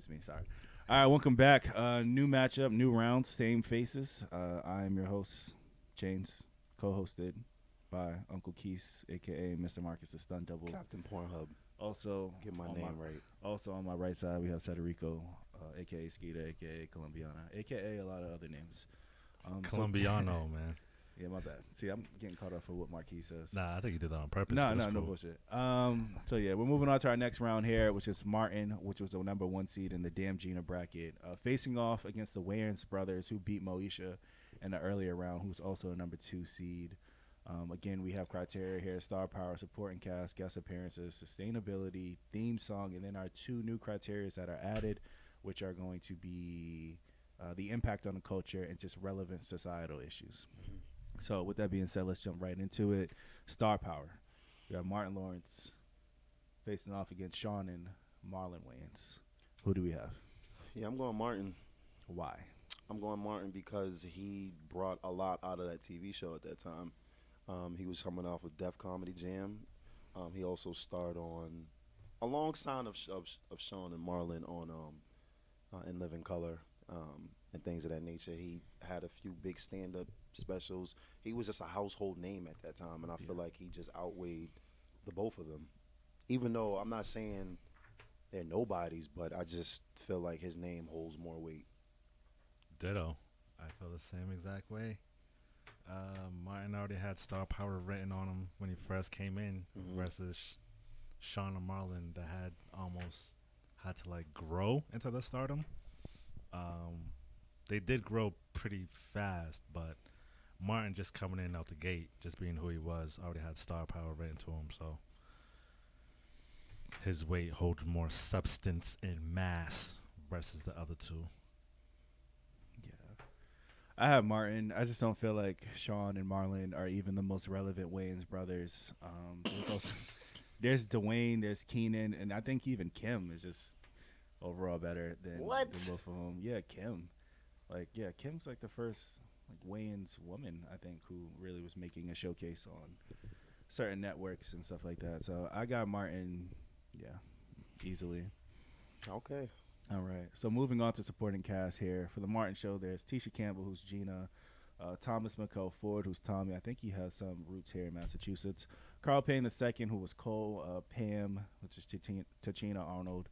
Excuse me. Sorry. All right, welcome back. New matchup, new round, same faces. I am your host, James, co-hosted by Uncle Keith, aka Mr. Marcus, the stunt double. Captain Pornhub. Also, Get my name right. Also on my right side, we have Federico, aka Skeeter, aka Colombiana, aka a lot of other names. Colombiano, man. Yeah, my bad. See, I'm getting caught up for what Marquis says. Nah, I think he did that on purpose. No, cool. no bullshit. So yeah, we're moving on to our next round here, which is Martin, which was the number 1 seed in the Damn Gina bracket, facing off against the Wayans brothers, who beat Moesha in the earlier round, who's also a number 2 seed. Again, we have criteria here: star power, supporting cast, guest appearances, sustainability, theme song, and then our 2 new criteria that are added, which are going to be the impact on the culture and just relevant societal issues. Mm-hmm. So with that being said, let's jump right into it. Star power. We have Martin Lawrence facing off against Shawn and Marlon Wayans. Who do we have? Yeah, I'm going Martin. Why? I'm going Martin because he brought a lot out of that TV show at that time. He was coming off of Def Comedy Jam. He also starred on, alongside of Shawn and Marlon on In Living Color and things of that nature. He had a few big stand-up specials. He was just a household name at that time, and I feel like he just outweighed the both of them. Even though I'm not saying they're nobodies, but I just feel like his name holds more weight. Ditto. I feel the same exact way. Martin already had star power written on him when he first came in, versus Shawn and Marlon that had almost had to like grow into the stardom. They did grow pretty fast, but Martin just coming in out the gate, just being who he was, already had star power written to him, so his weight holds more substance and mass versus the other 2. I have Martin. I just don't feel like Shawn and Marlon are even the most relevant Wayans brothers. There's Dwayne, there's Keenan, and I think even Kim is just overall better than both of them. Yeah, Kim. Kim's like the first Wayans woman, I think, who really was making a showcase on certain networks and stuff like that. So I got Martin, easily. Okay. All right. So moving on to supporting cast here. For the Martin show, there's Tisha Campbell, who's Gina, Thomas McCall Ford, who's Tommy. I think he has some roots here in Massachusetts. Carl Payne II, who was Cole, Pam, which is Tachina Arnold.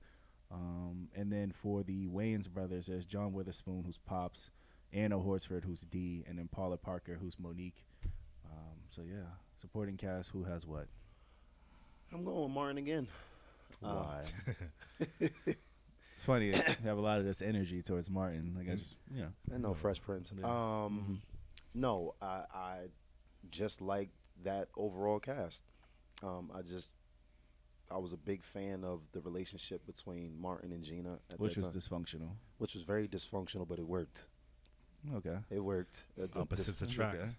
And then for the Wayans brothers, there's John Witherspoon, who's Pops, Anna Horsford, who's Dee, and then Paula Parker, who's Monique. Supporting cast, who has what? I'm going with Martin again. Why? It's funny. You have a lot of this energy towards Martin. Like I know Fresh Prince. Yeah. No, I just like that overall cast. I was a big fan of the relationship between Martin and Gina at which that was time. dysfunctional. Which was very dysfunctional, but it worked. Okay. It worked. Opposites attract. Okay.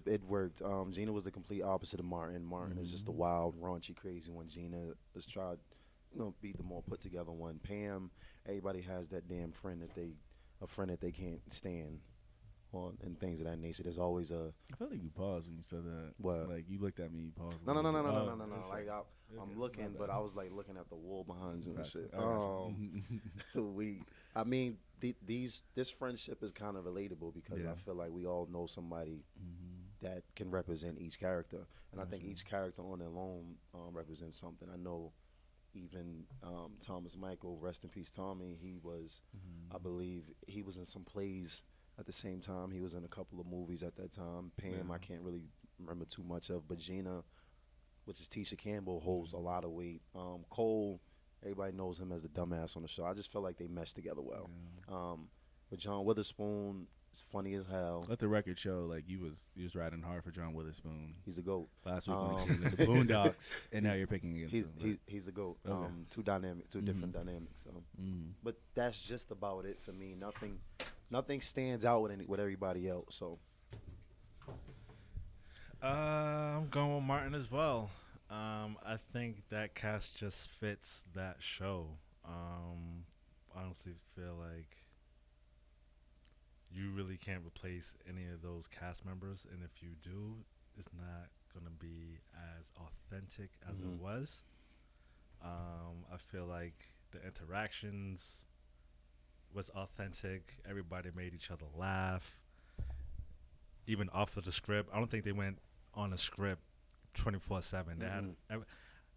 It worked. Gina was the complete opposite of Martin. Martin is just the wild, raunchy, crazy one. Gina is tried, be the more put together one. Pam, everybody has that damn friend that they can't stand on and things of that nature. There's always a. I felt like you paused when you said that. What? Like you looked at me, you paused. No. Like I'm looking, but I was like looking at the wall behind you and shit. This friendship is kind of relatable because I feel like we all know somebody that can represent each character, and I think each character on their own represents something. I know even Thomas Michael, rest in peace, Tommy. He was, I believe, he was in some plays at the same time. He was in a couple of movies at that time. Pam, I can't really remember too much of, but Gina, which is Tisha Campbell, holds a lot of weight. Cole, everybody knows him as the dumbass on the show. I just felt like they meshed together well. With John Witherspoon, it's funny as hell. Let the record show, like you was riding hard for John Witherspoon. He's a GOAT. Last week when he was in the Boondocks, and now you're picking against him. He's the GOAT. Okay. Two different dynamics. But that's just about it for me. Nothing stands out with everybody else. So I'm going with Martin as well. I think that cast just fits that show. I honestly feel like you really can't replace any of those cast members, and if you do, it's not going to be as authentic as it was. I feel like the interactions was authentic. Everybody made each other laugh. Even off of the script, I don't think they went on a script 24/7. They had, I'm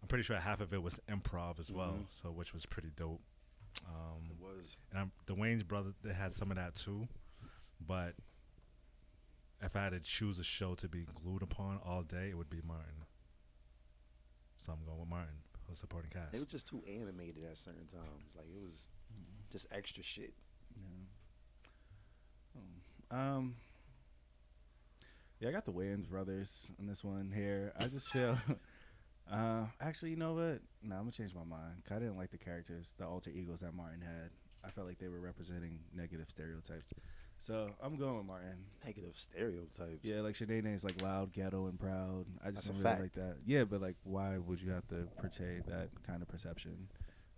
pretty sure half of it was improv as well, so which was pretty dope. It was. And the Wayans brothers, they had some of that too, but if I had to choose a show to be glued upon all day, it would be Martin. So I'm going with Martin for supporting cast. They were just too animated at certain times. Like it was just extra shit. Yeah. Yeah, I got the Wayans brothers in this one here. I just feel. Actually, you know what? No, I'm gonna change my mind. I didn't like the characters, the alter egos that Martin had. I felt like they were representing negative stereotypes. So I'm going with Martin. Negative stereotypes. Yeah, like Sinead is like loud, ghetto, and proud. I just That's a don't really fact. like that. Yeah, but like, why would you have to portray that kind of perception?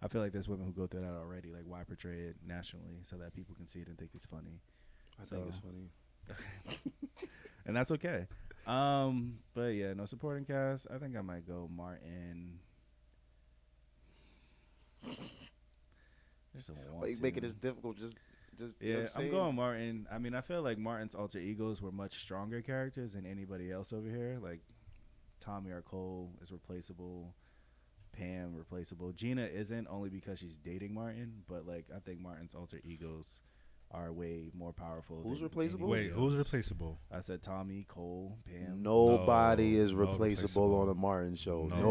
I feel like there's women who go through that already. Like, why portray it nationally so that people can see it and think it's funny? I think it's funny. And that's okay. But yeah, no supporting cast. I think I might go Martin. Just don't want Why you to. make it as difficult? Just you know Yeah, what I'm saying? going Martin. I mean, I feel like Martin's alter egos were much stronger characters than anybody else over here. Like Tommy or Cole is replaceable. Pam replaceable. Gina isn't, only because she's dating Martin. But like, I think Martin's alter egos are way more powerful. Who's than replaceable? anybody Wait, who's else. replaceable? I said Tommy, Cole, Pam. Nobody No, is no replaceable replaceable. on a Martin show. Nobody.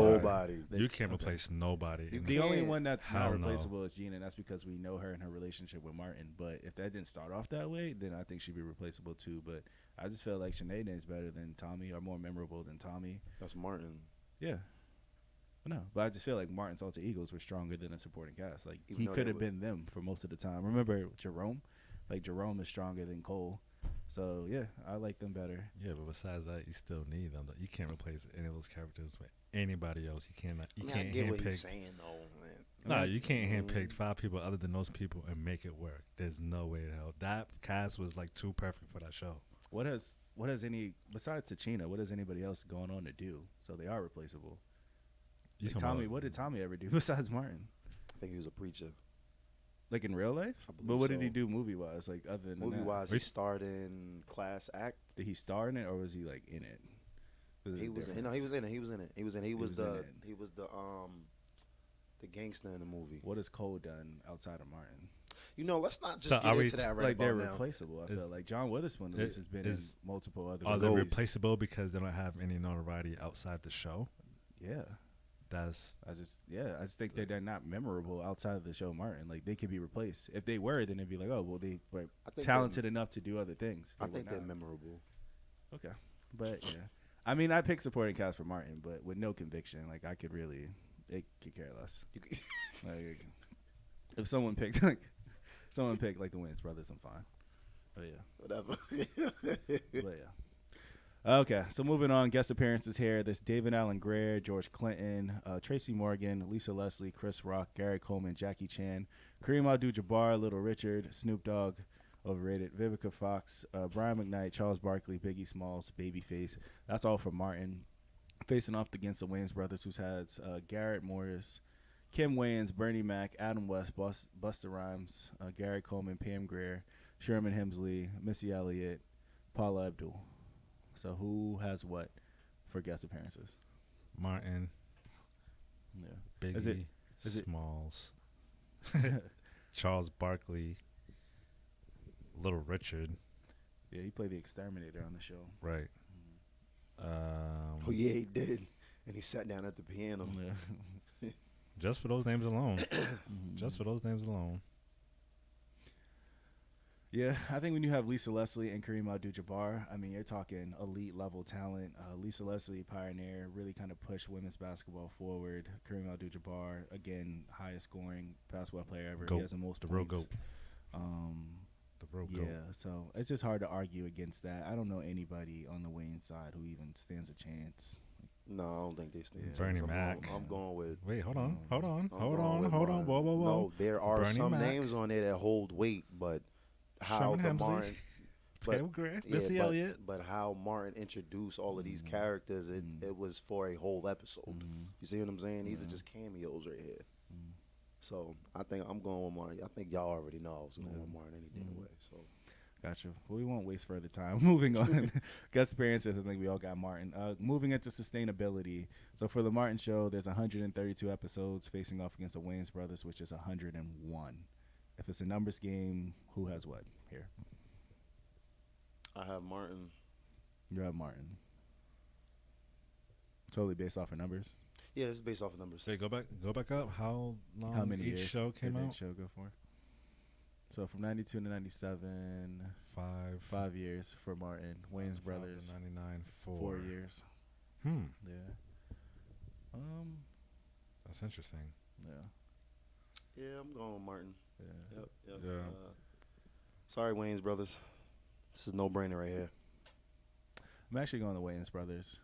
Nobody. You can't Okay. replace nobody. You The only can't. one that's Hell not no. replaceable is Gina, and that's because we know her and her relationship with Martin. But if that didn't start off that way, then I think she'd be replaceable too. But I just feel like Sinead is better than Tommy, or more memorable than Tommy. That's Martin. Yeah. No, but I just feel like Martin's alter egos were stronger than a supporting cast. Like, Even he though could they have were- been them for most of the time. Remember Jerome? Like, Jerome is stronger than Cole. So, yeah, I like them better. Yeah, but besides that, you still need them. You can't replace any of those characters with anybody else. You cannot. You I mean, can't I get what he's handpick. saying though, man. Nah, you can't handpick Mm. 5 people other than those people and make it work. There's no way in hell. That cast was like too perfect for that show. What has any, besides Tachina, what has anybody else going on to do? So they are replaceable. You Like talking Tommy, about- what did Tommy ever do besides Martin? I think he was a preacher. Like in real life? I But believe what did he so. do movie wise? Like other than Movie that? wise, he Which- starred in Class Act. Did he star in it or was he like in it? There's a He was in, no, difference. he was in it. He was in it. He was in. He was was in the it. he was the gangster in the movie. What has Cole done outside of Martin? You know, let's not just So get are we- into that right Like they're about now. replaceable. I feel Is- like John Witherspoon at least has been is- in multiple other. Are they movies. replaceable because they don't have any notoriety outside the show? Yeah, That's I just think they're not memorable outside of the show Martin. Like they could be replaced. If they were, then it'd be like, oh well, they were I think talented enough to do other things. I They think were they're not. memorable. Okay, but yeah, I mean, I picked supporting cast for Martin, but with no conviction. Like I could really, it could care less. You c- Like if someone picked like the Wayans brothers, I'm fine. But yeah, Whatever. but yeah. Okay, so moving on, guest appearances here. There's David Allen Greer, George Clinton, Tracy Morgan, Lisa Leslie, Chris Rock, Gary Coleman, Jackie Chan, Kareem Abdul-Jabbar, Little Richard, Snoop Dogg, overrated, Vivica Fox, Brian McKnight, Charles Barkley, Biggie Smalls, Babyface. That's all for Martin. Facing off against the Wayans brothers, who's had Garrett Morris, Kim Wayans, Bernie Mac, Adam West, Busta Rhymes, Gary Coleman, Pam Grier, Sherman Hemsley, Missy Elliott, Paula Abdul. So who has what for guest appearances? Martin, Yeah. Biggie, Is it- Smalls, Charles Barkley, Little Richard. Yeah, he played the exterminator on the show. Right. Oh yeah, he did. And he sat down at the piano. Yeah. Just for those names alone. Just for those names alone. Yeah, I think when you have Lisa Leslie and Kareem Abdul-Jabbar, I mean, you're talking elite level talent. Lisa Leslie, pioneer, really kind of pushed women's basketball forward. Kareem Abdul-Jabbar, again, highest scoring basketball player ever. Goat. He has the most The real points. goat. The real Yeah, goat. so it's just hard to argue against that. I don't know anybody on the Wayne side who even stands a chance. No, I don't think they stand. Yeah. a chance. Bernie I'm Mac. going- I'm going with. Wait, hold on. Hold on. I'm Hold going on. with Hold on. Martin. Whoa, whoa, whoa. No, there are Bernie some Mac. names on there that hold weight, but how Sherman the Hemsley. Martin, but Pam Grier, yeah, Missy Elliott. but how Martin introduced all of these characters, it was for a whole episode. You see what I'm saying? These are just cameos right here. So I think I'm going with Martin. I think y'all already know I was going with Martin any damn way. So Gotcha. Well, we won't waste further time. Moving on. Guest appearances, I think we all got Martin. Moving into sustainability. So for the Martin Show, there's 132 episodes facing off against the Wayans brothers, which is 101. If it's a numbers game, who has what here? I have Martin. You have Martin. Totally based off of numbers. Yeah, it's based off of numbers. Hey, go back up. How long How many each years show came did out? that show go for? So from 92 to 97, 5 years for Martin. Wayans brothers, 99, 4 years. Yeah. That's interesting. Yeah. Yeah, I'm going with Martin. Yeah. Yep. Yeah. Sorry, Wayans brothers. This is no brainer right here. I'm actually going to Wayans brothers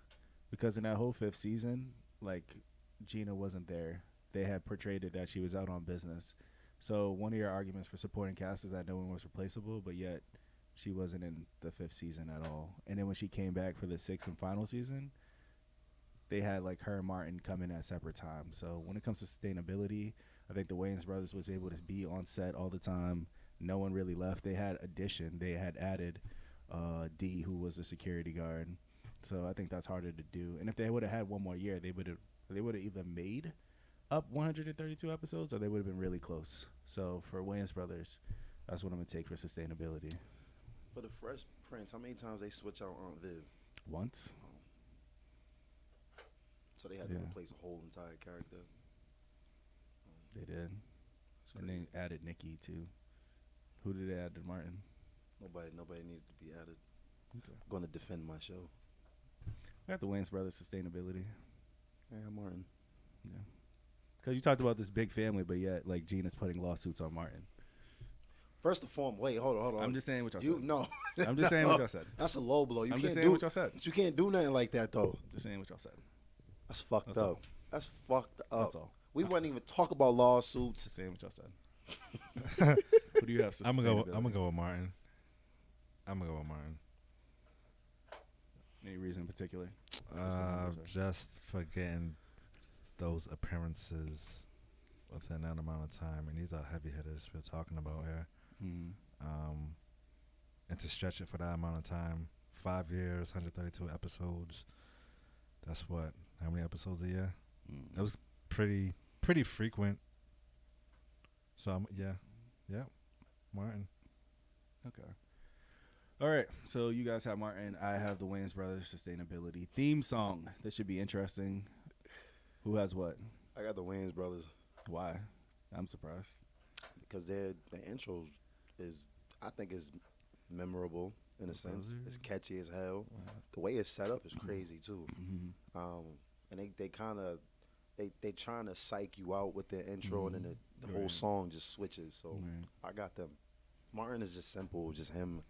because in that whole 5th season, like Gina wasn't there. They had portrayed it that she was out on business. So one of your arguments for supporting cast is that no one was replaceable, but yet she wasn't in the 5th season at all. And then when she came back for the 6th and final season, they had like her and Martin come in at separate times. So when it comes to sustainability, I think the Wayans brothers was able to be on set all the time. No one really left. They had addition. They had added D, who was a security guard. So I think that's harder to do. And if they would have had one more year, they would have either made up 132 episodes or they would have been really close. So for Wayans brothers, that's what I'm going to take for sustainability. For the Fresh Prince, how many times they switch out Aunt Viv? Once. So they had to replace a whole entire character. They did. And they added Nikki too. Who did they add to Martin? Nobody needed to be added. Okay. I'm going to defend my show. I got the Wayans brothers sustainability. Yeah, Martin. Yeah. Because you talked about this big family, but yet like Gina's putting lawsuits on Martin. First of all, wait, hold on. I'm just saying what y'all said. No. I'm just saying what y'all said. That's a low blow. I'm just saying what y'all said. But you can't do nothing like that, though. Just saying what y'all said. That's fucked That's up. all. That's fucked up. That's all. We wouldn't even talk about lawsuits. Just saying what y'all said. Who do you have? I'm gonna go with Martin. Any reason in particular? Just for getting those appearances within that amount of time, and these are heavy hitters we're talking about here. And to stretch it for that amount of time, 5 years, 132 episodes. That's what? How many episodes a year? It was pretty frequent. So yeah, Martin. Okay. All right. So you guys have Martin. I have the Wayans brothers sustainability theme song. This should be interesting. Who has what? I got the Wayans brothers Why? I'm surprised. because the intro I think is memorable in a sense. It's catchy as hell. The way it's set up is crazy too. And they kind of they trying to psych you out with their intro, and then the whole song just switches. So I got them. Martin is just simple, just him.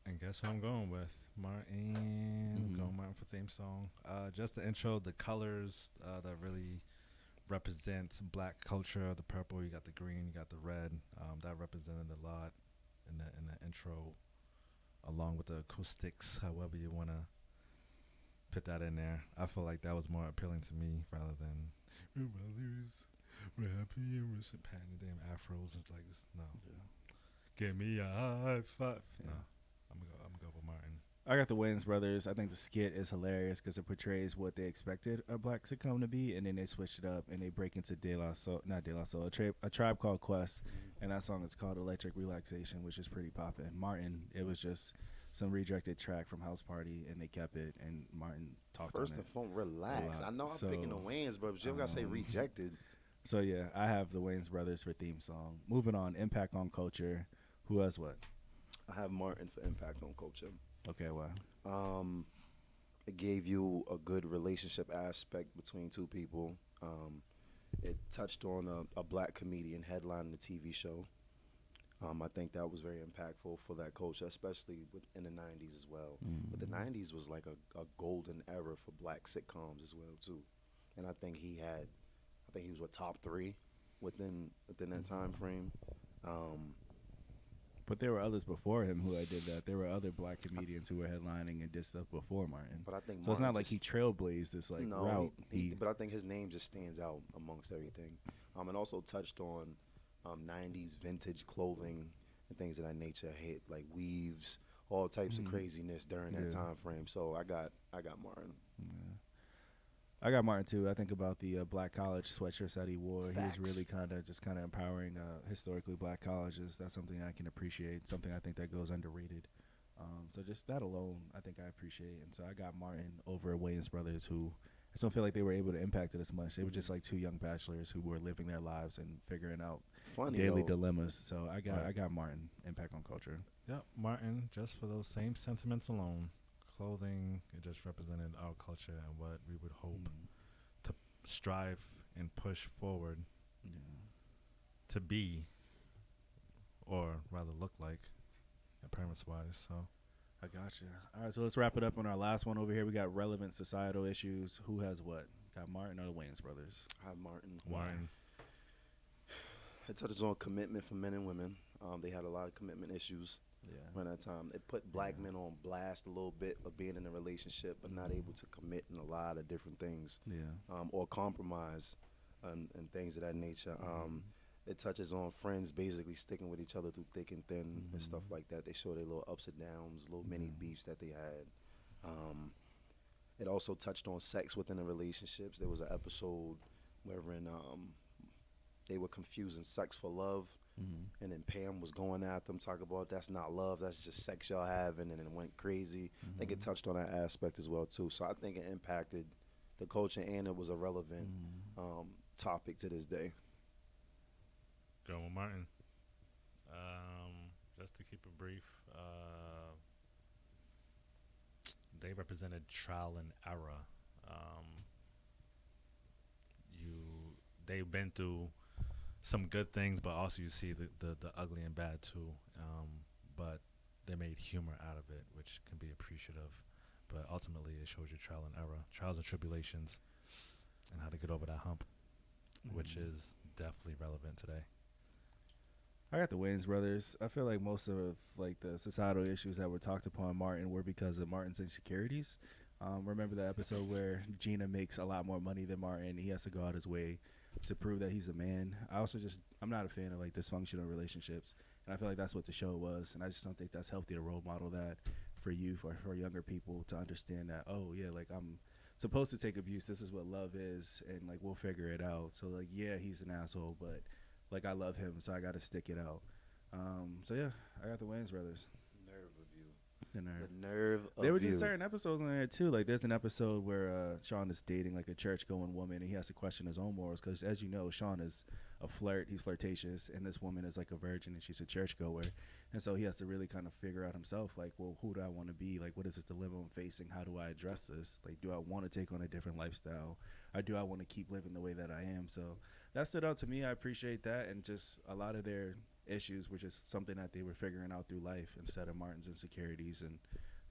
And guess who I'm going with? Martin. Going Martin for theme song. Just the intro, the colors that really represents black culture. The purple, you got the green, you got the red. That represented a lot in the intro, along with the acoustics. However you want to put that in there. I feel like that was more appealing to me rather than rapping and patting the damn afros. It's like no. Give me a high five. No. I'm gonna go with Martin. I got the Wayans brothers. I think the skit is hilarious because it portrays what they expected a black sitcom to be, and then they switched it up and they break into a Tribe Called Quest, and that song is called Electric Relaxation, which is pretty poppin'. Martin, it was just some rejected track from House Party, and they kept it, and Martin talked First on and it. foremost, relax. I know I'm picking the Wayans brothers, but you don't gotta say rejected. So yeah, I have the Wayans brothers for theme song. Moving on, impact on culture. Who has what? I have Martin for impact on culture. Okay, why? It gave you a good relationship aspect between two people. It touched on a black comedian headlining the TV show. I think that was very impactful for that culture, especially in the 90s as well. But the 90s was like a golden era for black sitcoms as well too. And I think he was top 3 within that time frame. But there were others before him who did that. There were other black comedians who were headlining and did stuff before Martin. But I think so. It's not like he trailblazed this route. But I think his name just stands out amongst everything. And also touched on 90s vintage clothing and things of that nature. Hit like weaves, all types of craziness during that time frame. So I got Martin. Yeah. I got Martin too. I think about the black college sweatshirts that he wore. Facts. He was really kind of empowering historically black colleges. That's something I can appreciate. Something I think that goes underrated. So just that alone, I think I appreciate. And so I got Martin over Wayans brothers, who I just don't feel like they were able to impact it as much. They were just like two young bachelors who were living their lives and figuring out daily dilemmas. So I got Martin, impact on culture. Yep, Martin, just for those same sentiments alone. Clothing, it just represented our culture and what we would hope to strive and push forward to be, or rather look like, appearance-wise. So, I gotcha. All right, so let's wrap it up on our last one over here. We got relevant societal issues. Who has what? Got Martin or the Wayans brothers? I have Martin. Martin. It touches on commitment for men and women. They had a lot of commitment issues. Around that time, it put black men on blast a little bit of being in a relationship, but not able to commit in a lot of different things, or compromise, and things of that nature. It touches on friends basically sticking with each other through thick and thin and stuff like that. They show their little ups and downs, little mini beefs that they had. It also touched on sex within the relationships. There was an episode wherein they were confusing sex for love. And then Pam was going at them, talking about that's not love, that's just sex y'all having, and then it went crazy. I think it touched on that aspect as well too. So I think it impacted the culture, and it was a relevant topic to this day. Going with Martin. Just to keep it brief, they represented trial and error. They've been through some good things, but also you see the ugly and bad too. But they made humor out of it, which can be appreciative. But ultimately, it shows you trial and error, trials and tribulations, and how to get over that hump, which is definitely relevant today. I got the Wayans brothers. I feel like most of like the societal issues that were talked upon Martin were because of Martin's insecurities. Remember the episode where Gina makes a lot more money than Martin? He has to go out his way to prove that he's a man. I'm not a fan of like dysfunctional relationships, and I feel like that's what the show was, and I just don't think that's healthy to role model that for youth or for younger people to understand that, oh yeah, like I'm supposed to take abuse, this is what love is, and like we'll figure it out. So like, yeah, he's an asshole, but like I love him, so I gotta stick it out. So yeah, I got the Wayans brothers. The nerve of there were just certain episodes in there too. Like there's an episode where Shawn is dating like a church-going woman, and he has to question his own morals because, as you know, Shawn is a flirt. He's flirtatious, and this woman is like a virgin, and she's a churchgoer, and so he has to really kind of figure out himself, like, well, who do I want to be? Like, what is this dilemma I'm facing? How do I address this? Like, do I want to take on a different lifestyle, or do I want to keep living the way that I am? So that stood out to me. I appreciate that, and just a lot of their issues were just something that they were figuring out through life instead of Martin's insecurities and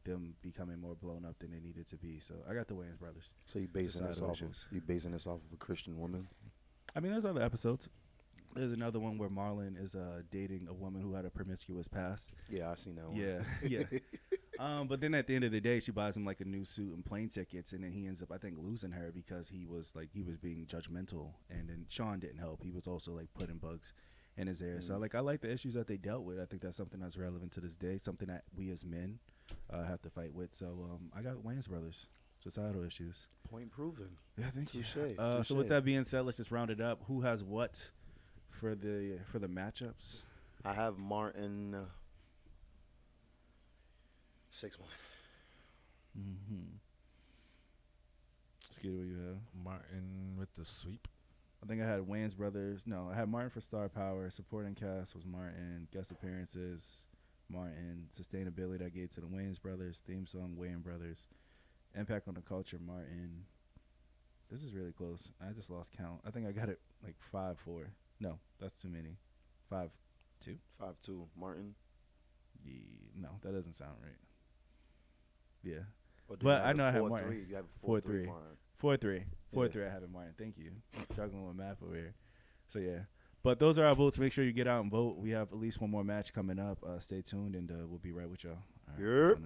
them becoming more blown up than they needed to be. So I got the Wayans brothers. So you basing this off of a Christian woman? I mean, there's other episodes. There's another one where Marlon is dating a woman who had a promiscuous past. Yeah, I seen that one. Yeah. But then at the end of the day, she buys him like a new suit and plane tickets, and then he ends up, I think, losing her because he was being judgmental, and then Shawn didn't help. He was also like putting bugs in his ear. So like I like the issues that they dealt with. I think that's something that's relevant to this day, something that we as men have to fight with. So I got Wayans brothers, societal issues. Point proven. Yeah, thank you. Touché. So with that being said, let's just round it up. Who has what for the matchups? I have Martin 6-1. Let's get what you have. Martin with the sweep. I think I had Wayans brothers. No, I had Martin for star power. Supporting cast was Martin. Guest appearances, Martin. Sustainability I gave to the Wayans brothers. Theme song, Wayans brothers. Impact on the culture, Martin. This is really close. I just lost count. I think I got it like 5-4. No, that's too many. 5-2. 5-2, Martin. Yeah, no, that doesn't sound right. Yeah. But I know I have Martin. You have 4-3. 4-3. 4-3 Yeah. I have in Martin. Thank you. I'm struggling with math over here. So, yeah. But those are our votes. Make sure you get out and vote. We have at least one more match coming up. Stay tuned, and we'll be right with y'all. All right, Yep.